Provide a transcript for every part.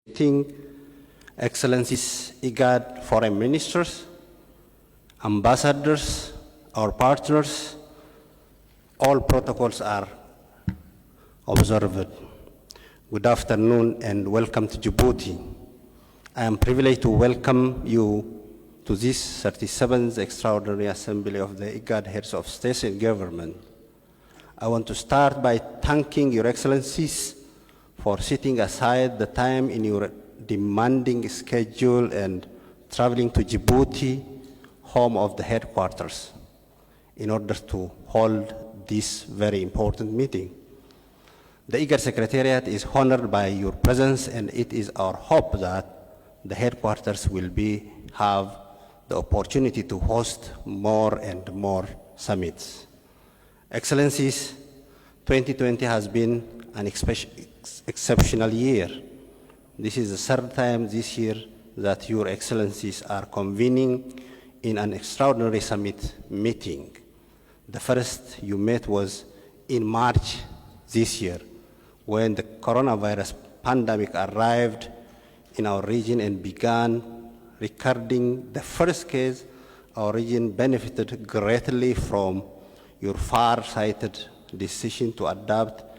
Meeting, Excellencies, IGAD foreign ministers, ambassadors, our partners, all protocols are observed. Good afternoon and welcome to Djibouti. I am privileged to welcome you to this 37th Extraordinary Assembly of the IGAD Heads of State and Government. I want to start by thanking Your Excellencies for setting aside the time in your demanding schedule and traveling to Djibouti, home of the headquarters, in order to hold this very important meeting. The IGAD Secretariat is honored by your presence, and it is our hope that the headquarters will have the opportunity to host more and more summits. Excellencies, 2020 has been an exceptional year. This is the third time this year that Your Excellencies are convening in an extraordinary summit meeting. The first you met was in March this year, when the coronavirus pandemic arrived in our region and began recording the first case. Our region benefited greatly from your far-sighted decision to adopt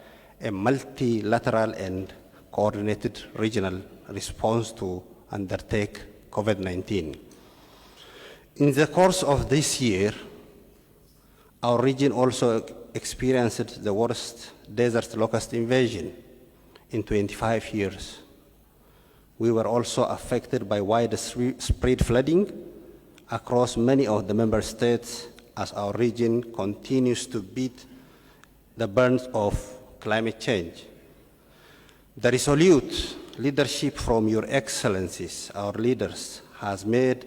a multilateral and coordinated regional response to undertake COVID-19. In the course of this year, our region also experienced the worst desert locust invasion in 25 years. We were also affected by widespread flooding across many of the member states as our region continues to beat the burns of climate change. The resolute leadership from Your Excellencies, our leaders, has made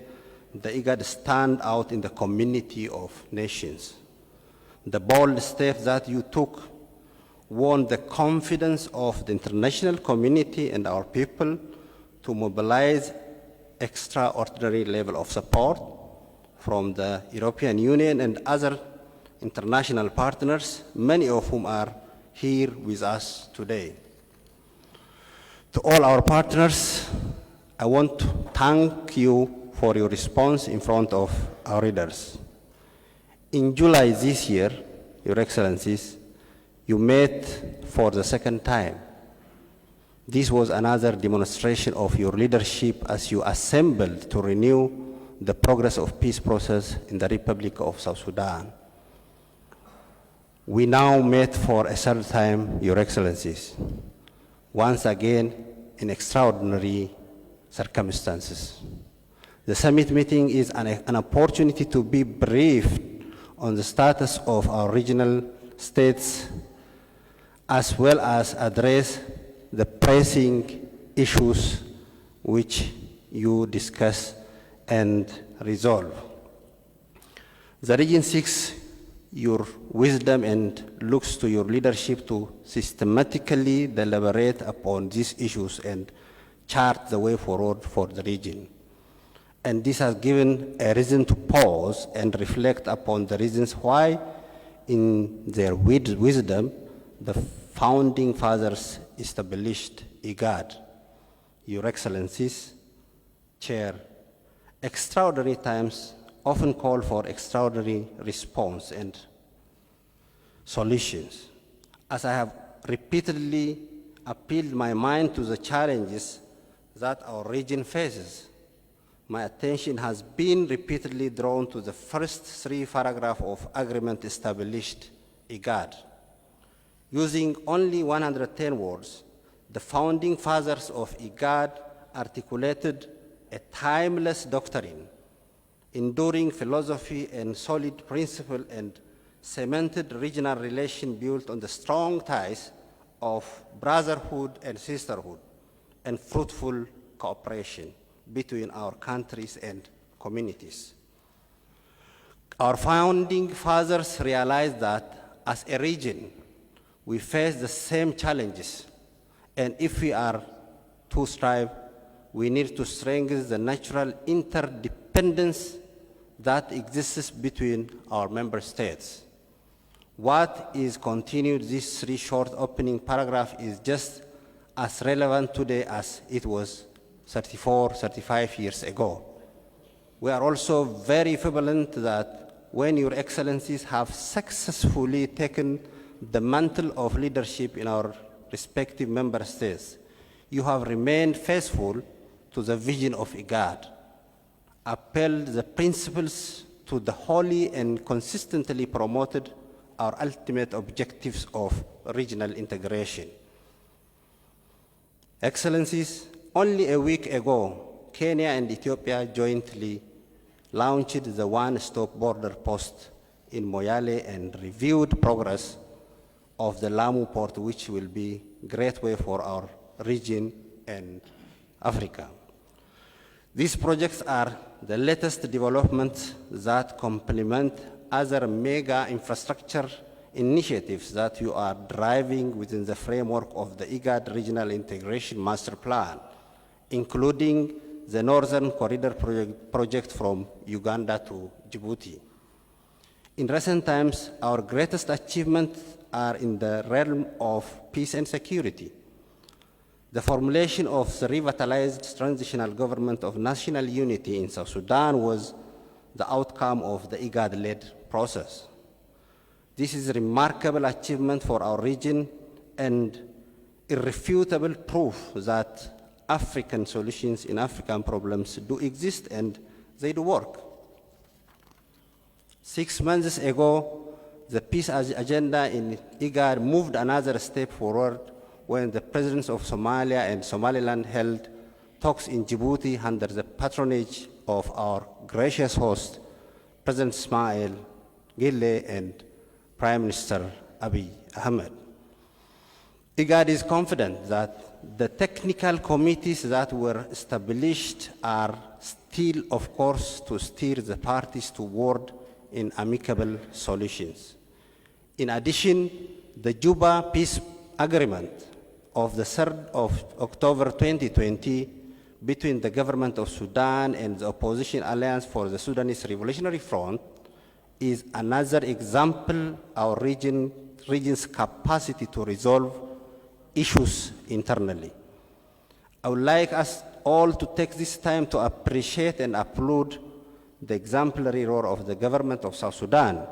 the IGAD stand out in the community of nations. The bold steps that you took won the confidence of the international community and our people to mobilize extraordinary level of support from the European Union and other international partners, many of whom are here with us today. To all our partners, I want to thank you for your response in front of our readers. In July this year, Your Excellencies, you met for the second time. This was another demonstration of your leadership as you assembled to renew the progress of peace process in the Republic of South Sudan. We now met for a third time, Your Excellencies, once again in extraordinary circumstances. The summit meeting is an opportunity to be briefed on the status of our regional states, as well as address the pressing issues which you discuss and resolve. The region seeks your wisdom and looks to your leadership to systematically deliberate upon these issues and chart the way forward for the region. And this has given a reason to pause and reflect upon the reasons why, in their wisdom, the founding fathers established IGAD. Your Excellencies, Chair, extraordinary times often call for extraordinary response and solutions. As I have repeatedly appealed my mind to the challenges that our region faces, my attention has been repeatedly drawn to the first three paragraphs of agreement established IGAD. Using only 110 words, the founding fathers of IGAD articulated a timeless doctrine, enduring philosophy and solid principle, and cemented regional relations built on the strong ties of brotherhood and sisterhood and fruitful cooperation between our countries and communities. Our founding fathers realized that as a region, we face the same challenges, and if we are to strive, we need to strengthen the natural interdependence that exists between our member states. What is continued, this three short opening paragraph, is just as relevant today as it was 34, 35 years ago. We are also very jubilant that when Your Excellencies have successfully taken the mantle of leadership in our respective member states, you have remained faithful to the vision of IGAD, upheld the principles to the wholly and consistently promoted our ultimate objectives of regional integration. Excellencies, only a week ago, Kenya and Ethiopia jointly launched the one-stop border post in Moyale and reviewed progress of the Lamu port, which will be a great way for our region and Africa. These projects are the latest developments that complement other mega infrastructure initiatives that you are driving within the framework of the IGAD Regional Integration Master Plan, including the Northern Corridor project from Uganda to Djibouti. In recent times, our greatest achievements are in the realm of peace and security. The formulation of the revitalized transitional government of national unity in South Sudan was the outcome of the IGAD-led process. This is a remarkable achievement for our region and irrefutable proof that African solutions in African problems do exist and they do work. 6 months ago, the peace agenda in IGAD moved another step forward when the presidents of Somalia and Somaliland held talks in Djibouti under the patronage of our gracious host, President Ismail Gille and Prime Minister Abiy Ahmed. IGAD is confident that the technical committees that were established are still, of course, to steer the parties toward in amicable solutions. In addition, the Juba Peace Agreement of the 3rd of October 2020 between the government of Sudan and the Opposition Alliance for the Sudanese Revolutionary Front is another example of our region's capacity to resolve issues internally. I would like us all to take this time to appreciate and applaud the exemplary role of the government of South Sudan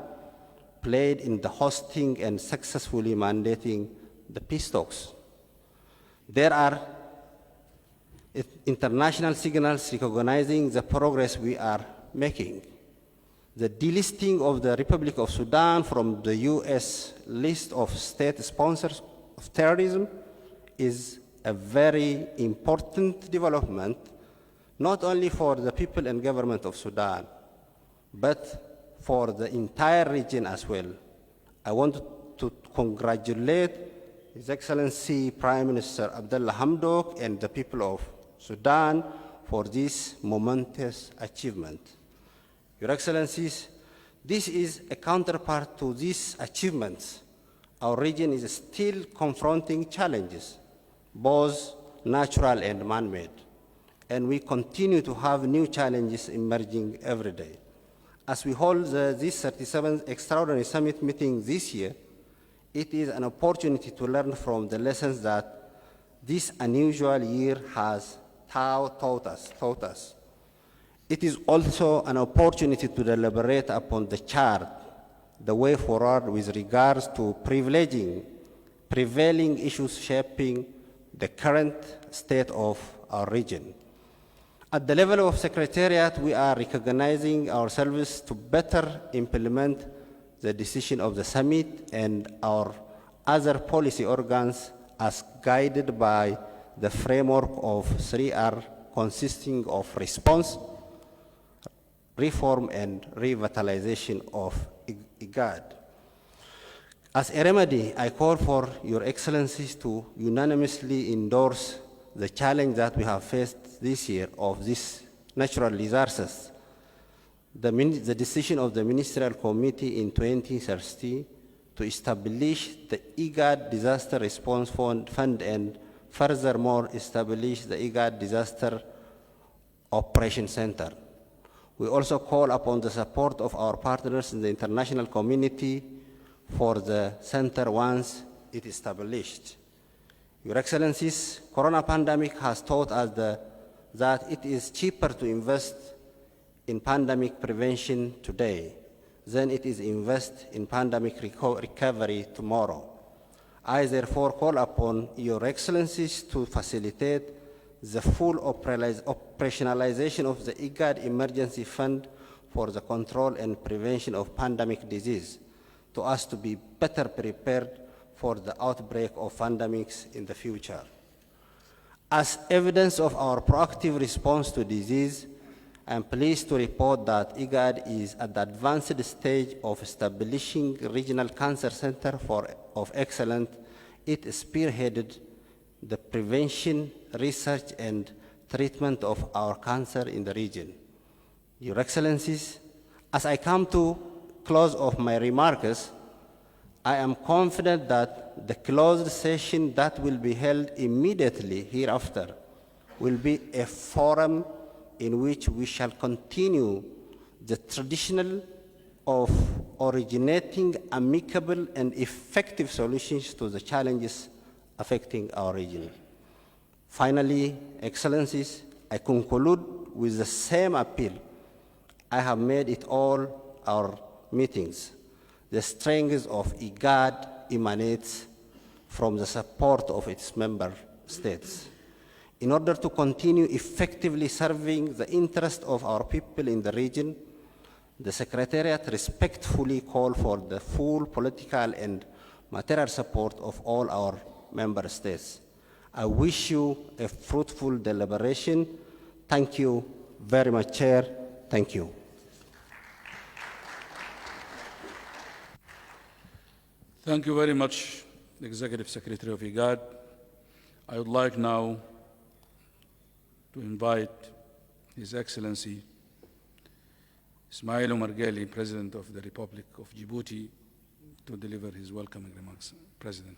played in the hosting and successfully mandating the peace talks. There are international signals recognizing the progress we are making. The delisting of the Republic of Sudan from the US list of state sponsors of terrorism is a very important development, not only for the people and government of Sudan, but for the entire region as well. I want to congratulate His Excellency Prime Minister Abdullah Hamdok and the people of Sudan for this momentous achievement. Your Excellencies, this is a counterpart to these achievements. Our region is still confronting challenges, both natural and man-made, and we continue to have new challenges emerging every day. As we hold this 37th Extraordinary Summit meeting this year, it is an opportunity to learn from the lessons that this unusual year has taught us. It is also an opportunity to deliberate upon the chart, the way forward with regards to prevailing issues shaping the current state of our region. At the level of Secretariat, we are recognizing ourselves to better implement the decision of the summit and our other policy organs as guided by the framework of 3R consisting of response, reform, and revitalization of IGAD. As a remedy, I call for Your Excellencies to unanimously endorse the challenge that we have faced this year of these natural disasters. The decision of the Ministerial Committee in 2030 to establish the IGAD Disaster Response Fund and furthermore establish the IGAD Disaster Operation Center. We also call upon the support of our partners in the international community for the center once it is established. Your Excellencies, Corona pandemic has taught us that it is cheaper to invest in pandemic prevention today than it is invest in pandemic recovery tomorrow. I therefore call upon Your Excellencies to facilitate the full operationalization of the IGAD Emergency Fund for the control and prevention of pandemic disease, to us to be better prepared for the outbreak of pandemics in the future. As evidence of our proactive response to disease, I am pleased to report that IGAD is at the advanced stage of establishing a regional cancer center of excellence. It spearheaded the prevention, research, and treatment of our cancer in the region. Your Excellencies, as I come to close of my remarks, I am confident that the closed session that will be held immediately hereafter will be a forum in which we shall continue the tradition of originating amicable and effective solutions to the challenges affecting our region. Finally, Excellencies, I conclude with the same appeal I have made at all our meetings. The strength of IGAD emanates from the support of its member states. In order to continue effectively serving the interest of our people in the region, the Secretariat respectfully calls for the full political and material support of all our member states. I wish you a fruitful deliberation. Thank you very much, Chair. Thank you. Thank you very much, Executive Secretary of IGAD. I would like now to invite His Excellency Ismail Omar Ghali, President of the Republic of Djibouti, to deliver his welcoming remarks. President.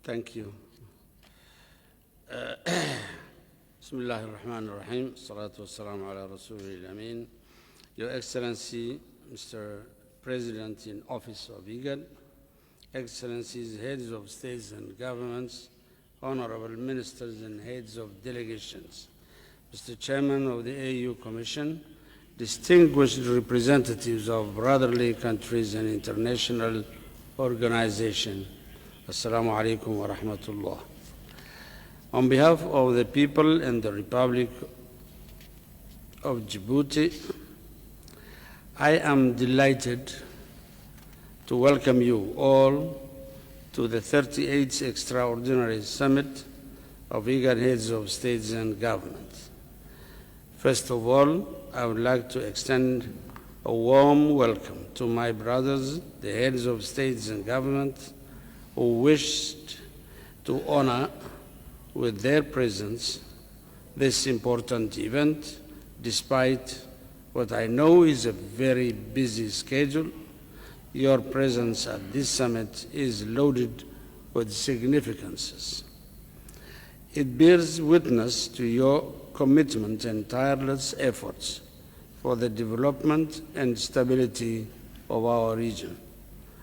Thank you. Bismillah ar-Rahman ar-Rahim. Salatu wassalamu ala Rasulil Amin. Your Excellency, Mr. President in Office of IGAD, Excellencies, Heads of States and Governments, Honorable Ministers and Heads of Delegations, Mr. Chairman of the AU Commission, distinguished representatives of brotherly countries and international organizations, Assalamu alaikum wa rahmatullah. On behalf of the people and the Republic of Djibouti, I am delighted to welcome you all to the 38th Extraordinary Summit of IGAD Heads of States and Governments. First of all, I would like to extend a warm welcome to my brothers, the heads of states and governments, who wished to honor with their presence this important event, despite what I know is a very busy schedule. Your presence at this summit is loaded with significances. It bears witness to your commitment and tireless efforts for the development and stability of our region.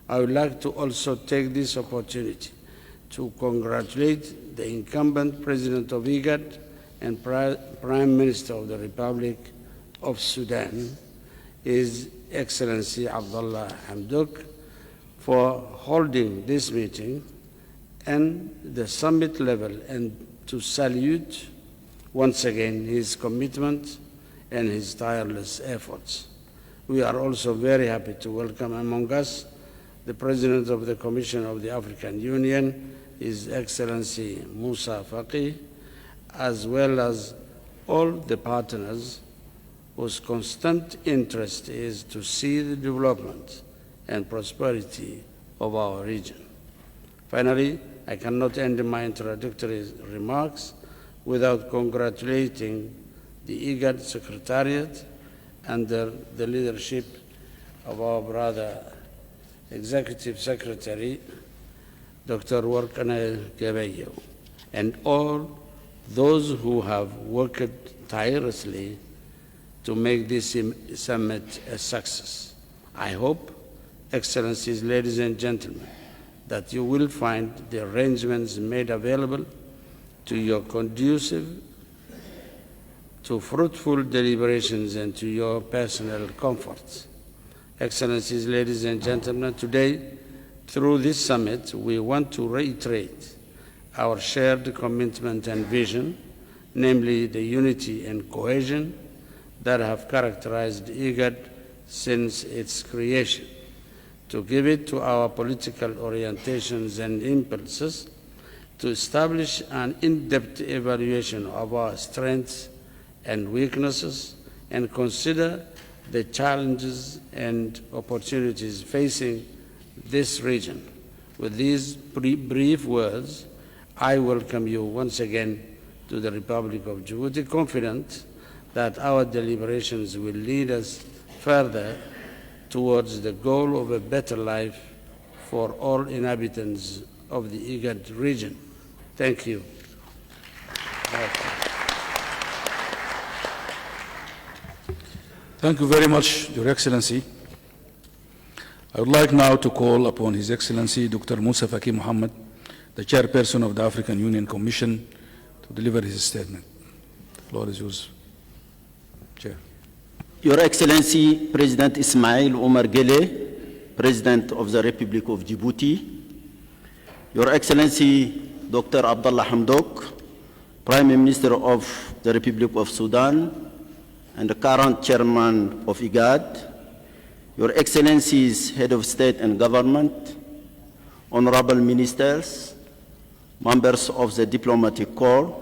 I would like to also take this opportunity to congratulate the incumbent President of IGAD and Prime Minister of the Republic of Sudan, His Excellency Abdullah Hamdok, for holding this meeting and the summit level, and to salute once again his commitment and his tireless efforts. We are also very happy to welcome among us the President of the Commission of the African Union, His Excellency Musa Faki, as well as all the partners whose constant interest is to see the development and prosperity of our region. Finally, I cannot end my introductory remarks without congratulating the IGAD Secretariat under the leadership of our brother Executive Secretary, Dr. Warkane Gabayo, and all those who have worked tirelessly to make this summit a success. I hope, Excellencies, ladies and gentlemen, that you will find the arrangements made available to your conducive to fruitful deliberations and to your personal comforts. Excellencies, ladies and gentlemen, today, through this summit, we want to reiterate our shared commitment and vision, namely the unity and cohesion that have characterized IGAD since its creation, to give it to our political orientations and impulses, to establish an in-depth evaluation of our strengths and weaknesses, and consider the challenges and opportunities facing this region. With these brief words, I welcome you once again to the Republic of Djibouti, confident that our deliberations will lead us further towards the goal of a better life for all inhabitants of the IGAD region. Thank you. Thank you very much, Your Excellency. I would like now to call upon His Excellency Dr. Musa Faki Mohammed, the Chairperson of the African Union Commission, to deliver his statement. The floor is yours, Chair. Your Excellency, President Ismail Omar Gele, President of the Republic of Djibouti, Your Excellency Dr. Abdullah Hamdok, Prime Minister of the Republic of Sudan and the current Chairman of IGAD, Your Excellencies, Head of State and Government, Honorable Ministers, members of the Diplomatic Corps,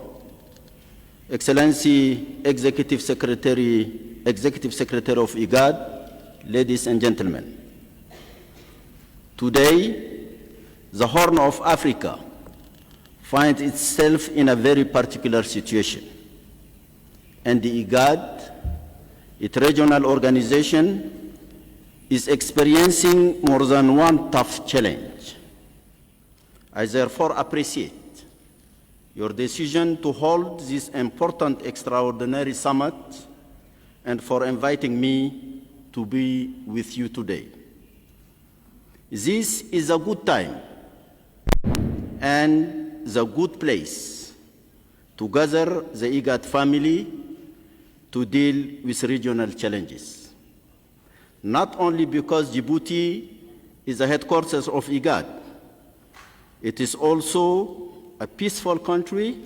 Excellency Executive Secretary of IGAD, ladies and gentlemen. Today, the Horn of Africa finds itself in a very particular situation, and the IGAD, its regional organization, is experiencing more than one tough challenge. I therefore appreciate your decision to hold this important extraordinary summit and for inviting me to be with you today. This is a good time and the good place to gather the IGAD family to deal with regional challenges. Not only because Djibouti is the headquarters of IGAD, it is also a peaceful country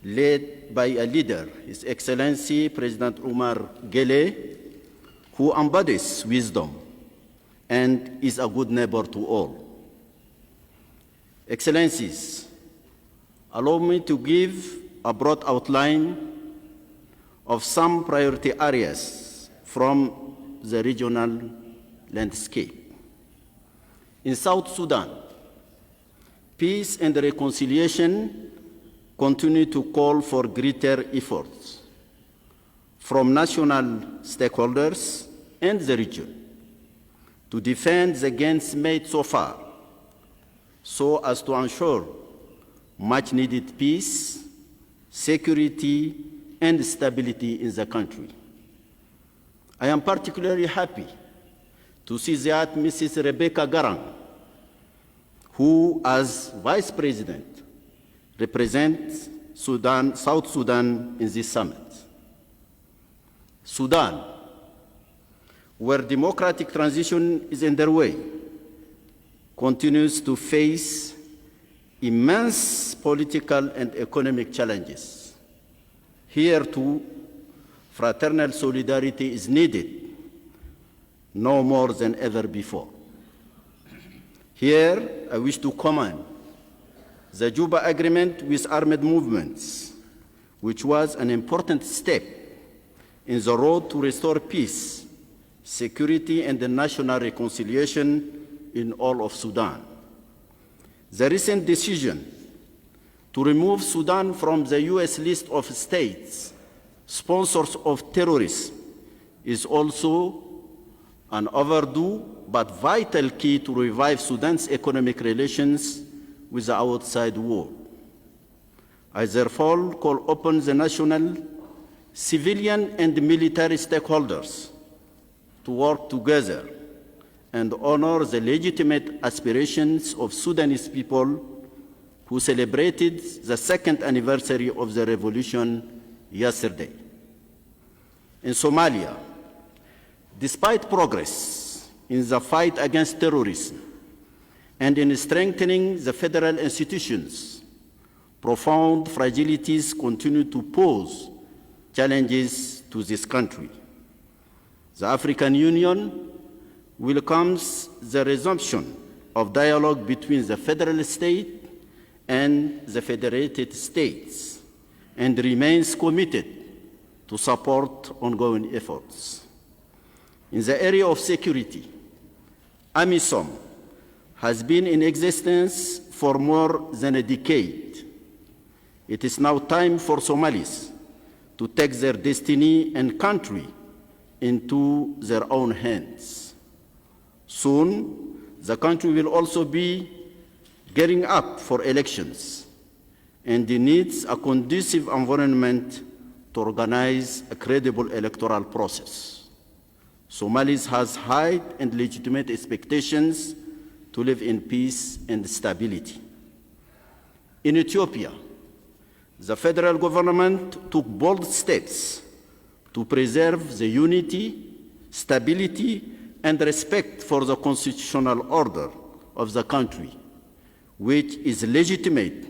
led by a leader, His Excellency President Omar Gele, who embodies wisdom and is a good neighbor to all. Excellencies, allow me to give a broad outline of some priority areas from the regional landscape. In South Sudan, peace and reconciliation continue to call for greater efforts from national stakeholders and the region to defend the gains made so far so as to ensure much-needed peace, security, and stability in the country. I am particularly happy to see that Mrs. Rebecca Garang, who, as Vice President, represents South Sudan in this summit. Sudan, where democratic transition is underway, continues to face immense political and economic challenges. Here, too, fraternal solidarity is needed, no more than ever before. Here, I wish to commend the Juba Agreement with armed movements, which was an important step in the road to restore peace, security, and the national reconciliation in all of Sudan. The recent decision to remove Sudan from the US list of states sponsors of terrorism is also an overdue but vital key to revive Sudan's economic relations with the outside world. I therefore call upon the national, civilian, and military stakeholders to work together and honor the legitimate aspirations of Sudanese people who celebrated the second anniversary of the revolution yesterday. In Somalia, despite progress in the fight against terrorism and in strengthening the federal institutions, profound fragilities continue to pose challenges to this country. The African Union welcomes the resumption of dialogue between the federal state and the federated states and remains committed to support ongoing efforts. In the area of security, AMISOM has been in existence for more than a decade. It is now time for Somalis to take their destiny and country into their own hands. Soon, the country will also be gearing up for elections, and it needs a conducive environment to organize a credible electoral process. Somalis has high and legitimate expectations to live in peace and stability. In Ethiopia, the federal government took bold steps to preserve the unity, stability, and respect for the constitutional order of the country, which is legitimate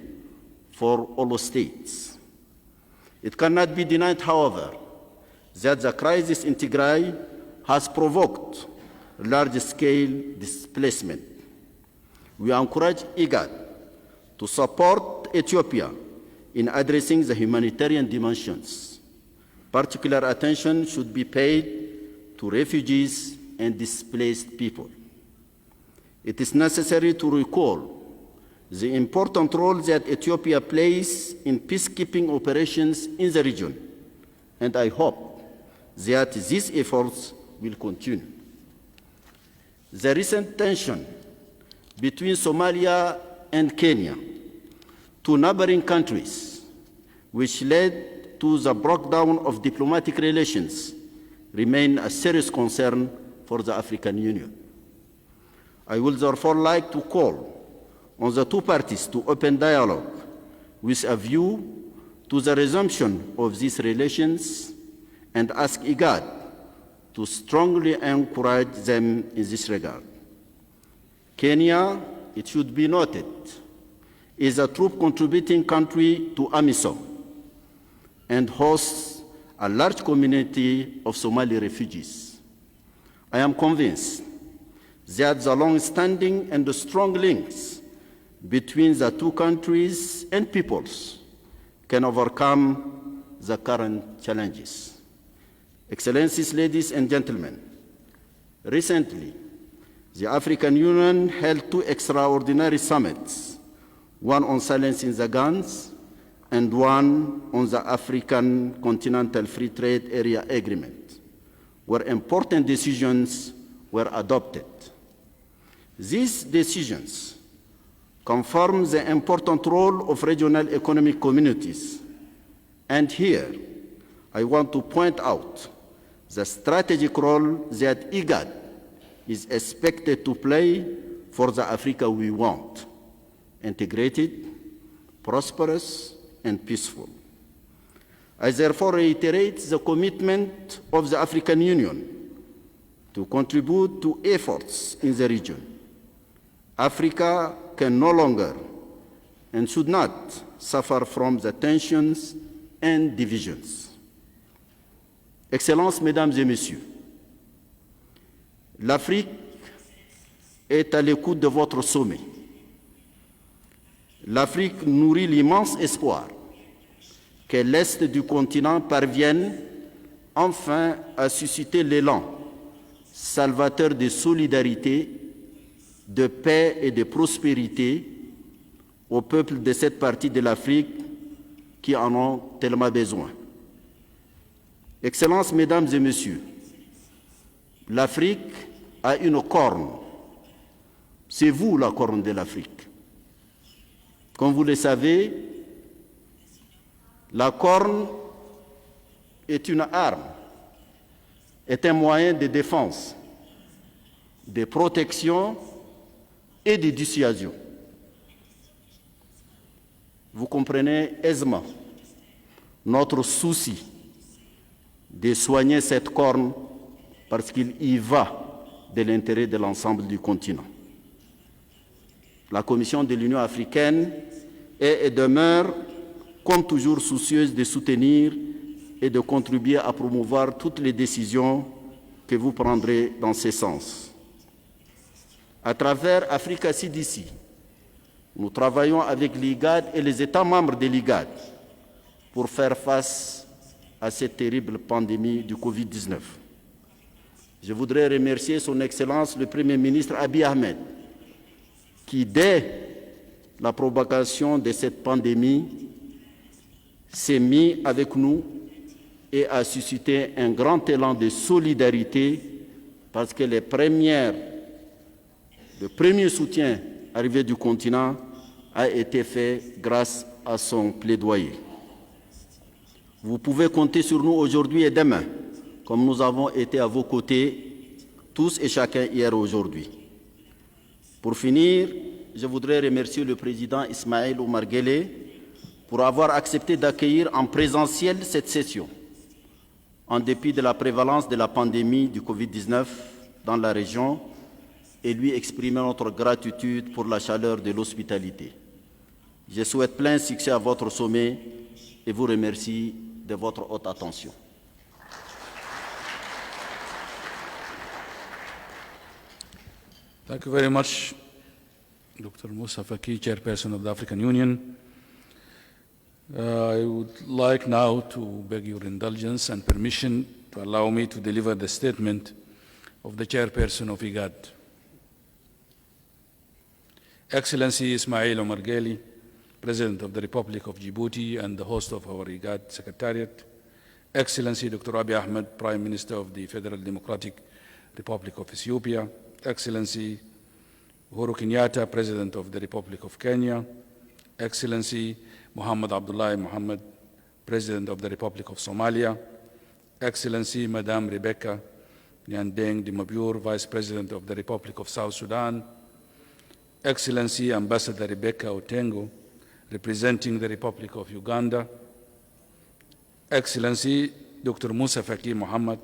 for all states. It cannot be denied, however, that the crisis in Tigray has provoked large-scale displacement. We encourage IGAD to support Ethiopia in addressing the humanitarian dimensions. Particular attention should be paid to refugees and displaced people. It is necessary to recall the important role that Ethiopia plays in peacekeeping operations in the region, and I hope that these efforts will continue. The recent tension between Somalia and Kenya, two neighboring countries, which led to the breakdown of diplomatic relations, remain a serious concern for the African Union. I would therefore like to call on the two parties to open dialogue with a view to the resumption of these relations and ask IGAD to strongly encourage them in this regard. Kenya, it should be noted, is a troop contributing country to AMISOM and hosts a large community of Somali refugees. I am convinced that the long-standing and the strong links between the two countries and peoples can overcome the current challenges. Excellencies, ladies and gentlemen, recently, the African Union held two extraordinary summits, one on silencing the guns and one on the African Continental Free Trade Area Agreement, where important decisions were adopted. These decisions confirm the important role of regional economic communities, and here I want to point out the strategic role that IGAD is expected to play for the Africa we want: integrated, prosperous, and peaceful. I therefore reiterate the commitment of the African Union to contribute to efforts in the region. Africa can no longer and should not suffer from the tensions and divisions. Excellences, Mesdames et Messieurs, l'Afrique est à l'écoute de votre sommet. L'Afrique nourrit l'immense espoir que l'Est du continent parvienne enfin à susciter l'élan salvateur de solidarité, de paix et de prospérité aux peuples de cette partie de l'Afrique qui en ont tellement besoin. Excellences, Mesdames et Messieurs, l'Afrique a une corne. C'est vous la corne de l'Afrique. Comme vous le savez, la corne est une arme, est un moyen de défense. de protection et de dissuasion. Vous comprenez aisément notre souci de soigner cette corne parce qu'il y va de l'intérêt de l'ensemble du continent. La Commission de l'Union africaine est et demeure, comme toujours, soucieuse de soutenir et de contribuer à promouvoir toutes les décisions que vous prendrez dans ce sens. À travers Africa CDC, nous travaillons avec l'IGAD et les États membres de l'IGAD pour faire face à cette terrible pandémie du Covid-19. Je voudrais remercier Son Excellence le Premier ministre Abiy Ahmed, qui, dès la propagation de cette pandémie, s'est mis avec nous et a suscité un grand élan de solidarité parce que le premier soutien arrivé du continent a été fait grâce à son plaidoyer. Vous pouvez compter sur nous aujourd'hui et demain, comme nous avons été à vos côtés, tous et chacun hier et aujourd'hui. Pour finir, je voudrais remercier le président Ismaël Omar Guelleh pour avoir accepté d'accueillir en présentiel cette session, en dépit de la prévalence de la pandémie du Covid-19 dans la région, et lui exprimer notre gratitude pour la chaleur de l'hospitalité. Je souhaite plein succès à votre sommet et vous remercie de votre haute attention. Thank you very much, Dr. Moussa Faki, Chairperson of the African Union. I would like now to beg your indulgence and permission to allow me to deliver the statement of the Chairperson of IGAD. Excellency Ismail Omar Guelleh, President of the Republic of Djibouti and the host of our IGAD Secretariat, Excellency Dr. Abiy Ahmed, Prime Minister of the Federal Democratic Republic of Ethiopia, Excellency Uhuru Kenyatta, President of the Republic of Kenya, Excellency Muhammad Abdullahi Mohammed, President of the Republic of Somalia, Excellency Madame Rebecca Nyandeng Dimabur, Vice President of the Republic of South Sudan, Excellency Ambassador Rebecca Otengo, representing the Republic of Uganda, Excellency Dr. Moussa Faki Mohammed,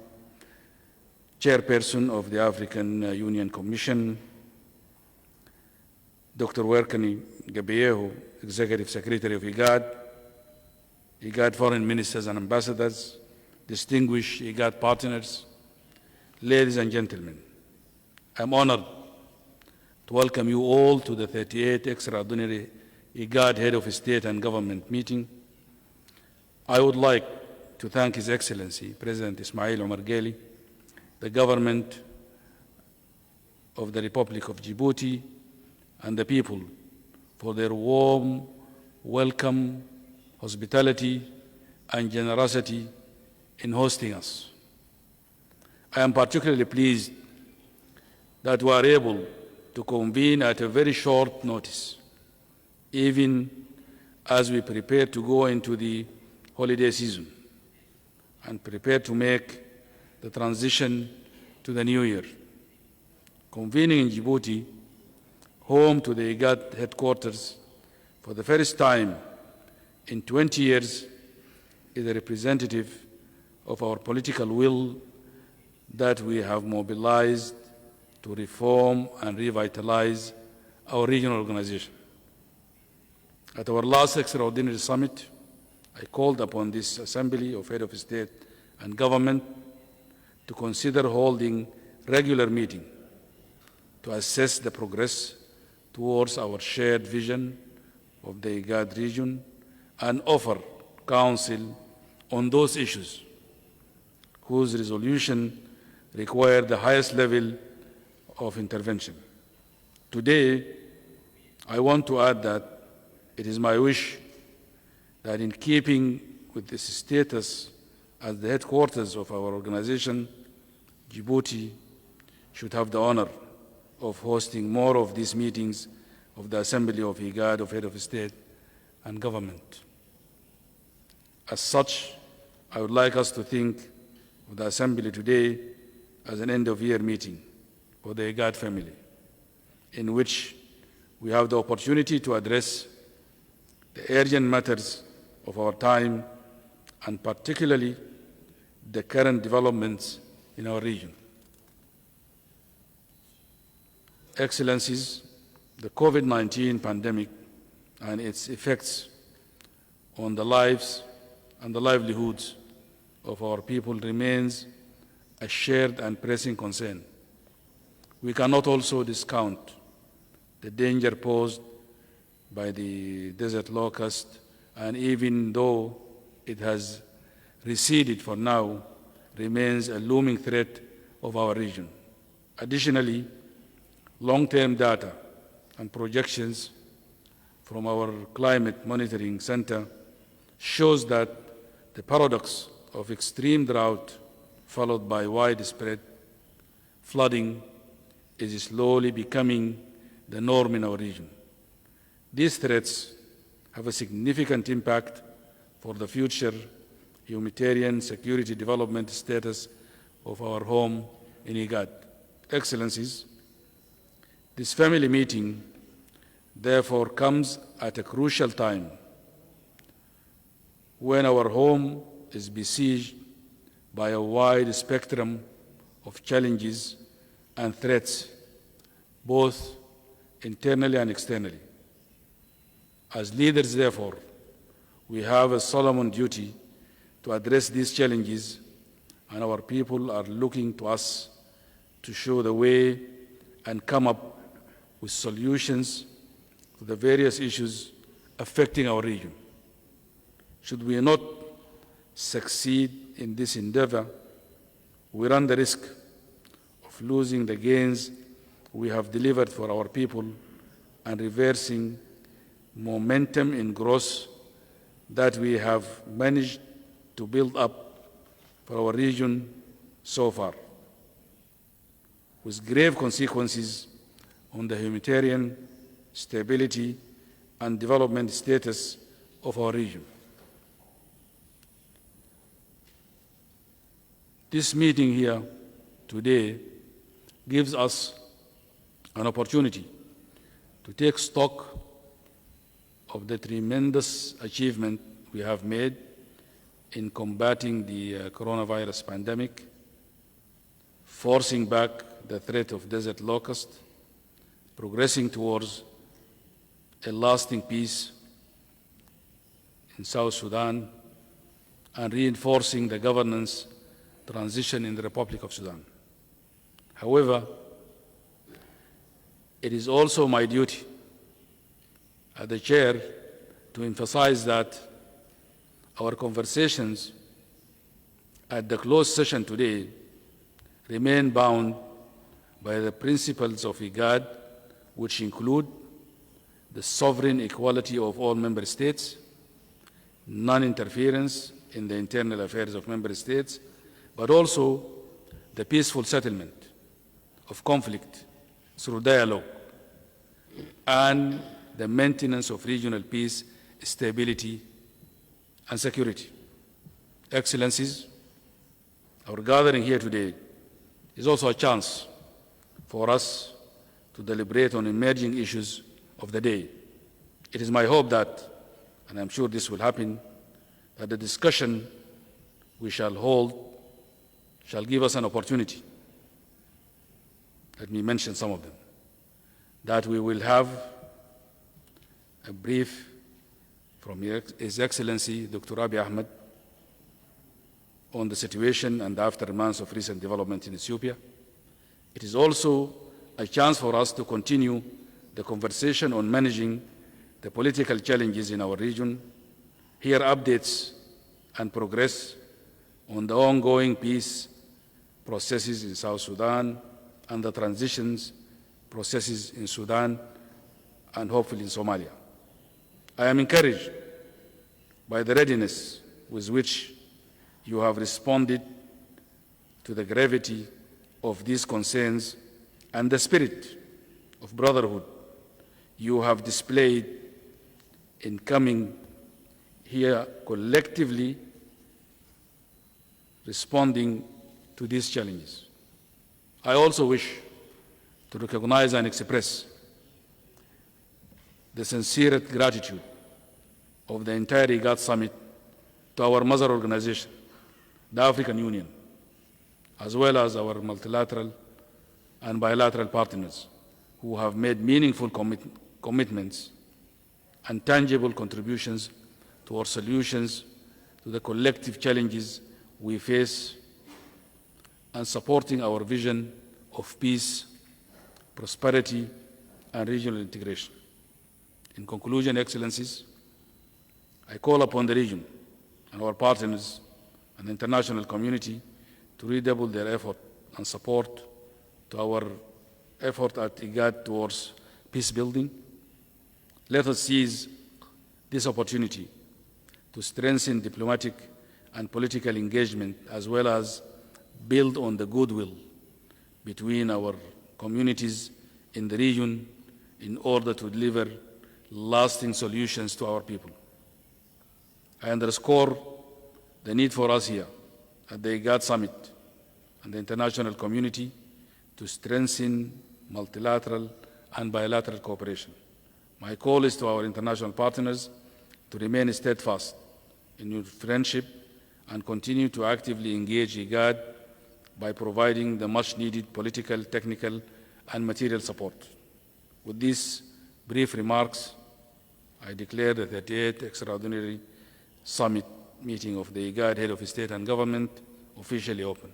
Chairperson of the African Union Commission, Dr. Werkani Gabeyehu, Executive Secretary of IGAD, IGAD Foreign Ministers and Ambassadors, distinguished IGAD partners, ladies and gentlemen, I'm honored to welcome you all to the 38th Extraordinary IGAD Head of State and Government meeting. I would like to thank His Excellency, President Ismail Omar Guelleh, the government of the Republic of Djibouti, and the people for their warm welcome, hospitality, and generosity in hosting us. I am particularly pleased that we are able to convene at a very short notice, even as we prepare to go into the holiday season and prepare to make the transition to the new year. Convening in Djibouti, home to the IGAD headquarters, for the first time in 20 years, is a representative of our political will that we have mobilized to reform and revitalize our regional organization. At our last extraordinary summit, I called upon this Assembly of Heads of State and Government to consider holding regular meetings to assess the progress towards our shared vision of the IGAD region and offer counsel on those issues whose resolution require the highest level of intervention. Today, I want to add that it is my wish that in keeping with this status as the headquarters of our organization, Djibouti should have the honor of hosting more of these meetings of the Assembly of IGAD of Heads of State and Government. As such, I would like us to think of the Assembly today as an end-of-year meeting, for the IGAD family, in which we have the opportunity to address the urgent matters of our time, and particularly the current developments in our region. Excellencies, the COVID-19 pandemic and its effects on the lives and the livelihoods of our people remains a shared and pressing concern. We cannot also discount the danger posed by the desert locust, and even though it has receded for now, remains a looming threat of our region. Additionally, long-term data and projections from our Climate Monitoring Center shows that the paradox of extreme drought followed by widespread flooding is slowly becoming the norm in our region. These threats have a significant impact for the future humanitarian security development status of our home in IGAD. Excellencies, this family meeting therefore comes at a crucial time when our home is besieged by a wide spectrum of challenges and threats, both internally and externally. As leaders, therefore, we have a solemn duty to address these challenges, and our people are looking to us to show the way and come up with solutions to the various issues affecting our region. Should we not succeed in this endeavor, we run the risk of losing the gains we have delivered for our people and reversing momentum in growth that we have managed to build up for our region so far, with grave consequences on the humanitarian stability and development status of our region. This meeting here today gives us an opportunity to take stock of the tremendous achievement we have made in combating the coronavirus pandemic, forcing back the threat of desert locust, progressing towards a lasting peace in South Sudan, and reinforcing the governance transition in the Republic of Sudan. However, it is also my duty as the chair to emphasize that our conversations at the closed session today remain bound by the principles of IGAD, which include the sovereign equality of all member states, non-interference in the internal affairs of member states, but also the peaceful settlement of conflict through dialogue and the maintenance of regional peace, stability, and security. Excellencies, our gathering here today is also a chance for us to deliberate on emerging issues of the day. It is my hope that, and I'm sure this will happen, that the discussion we shall hold shall give us an opportunity. Let me mention some of them. That we will have a brief from His Excellency Dr. Abiy Ahmed on the situation and aftermath of recent development in Ethiopia. It is also a chance for us to continue the conversation on managing the political challenges in our region, hear updates and progress on the ongoing peace processes in South Sudan and the transitions processes in Sudan and hopefully in Somalia. I am encouraged by the readiness with which you have responded to the gravity of these concerns and the spirit of brotherhood you have displayed in coming here collectively responding to these challenges. I also wish to recognize and express the sincere gratitude of the entire IGAD summit to our mother organization, the African Union, as well as our multilateral and bilateral partners who have made meaningful commitments and tangible contributions towards solutions to the collective challenges we face and supporting our vision of peace, prosperity, and regional integration. In conclusion, Excellencies, I call upon the region and our partners and the international community to redouble their effort and support to our effort at IGAD towards peace building. Let us seize this opportunity to strengthen diplomatic and political engagement as well as build on the goodwill between our communities in the region in order to deliver lasting solutions to our people. I underscore the need for us here at the IGAD Summit and the international community to strengthen multilateral and bilateral cooperation. My call is to our international partners to remain steadfast in your friendship and continue to actively engage IGAD by providing the much-needed political, technical, and material support. With these brief remarks, I declare the 38th Extraordinary Summit meeting of the IGAD Head of State and Government officially open.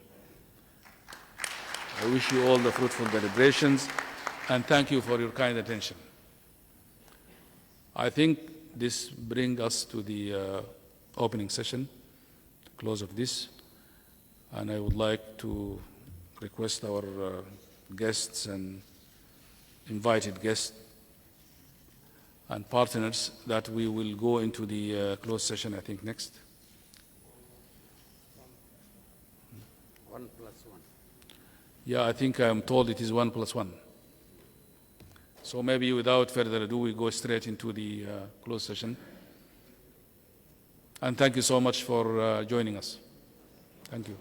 I wish you all the fruitful deliberations and thank you for your kind attention. I think this brings us to the opening session, close of this, and I would like to request our guests and invited guests and partners that we will go into the closed session, I think, next. 1+1. Yeah, I think I'm told it is 1+1. So maybe without further ado, we go straight into the closed session. And thank you so much for joining us. Thank you.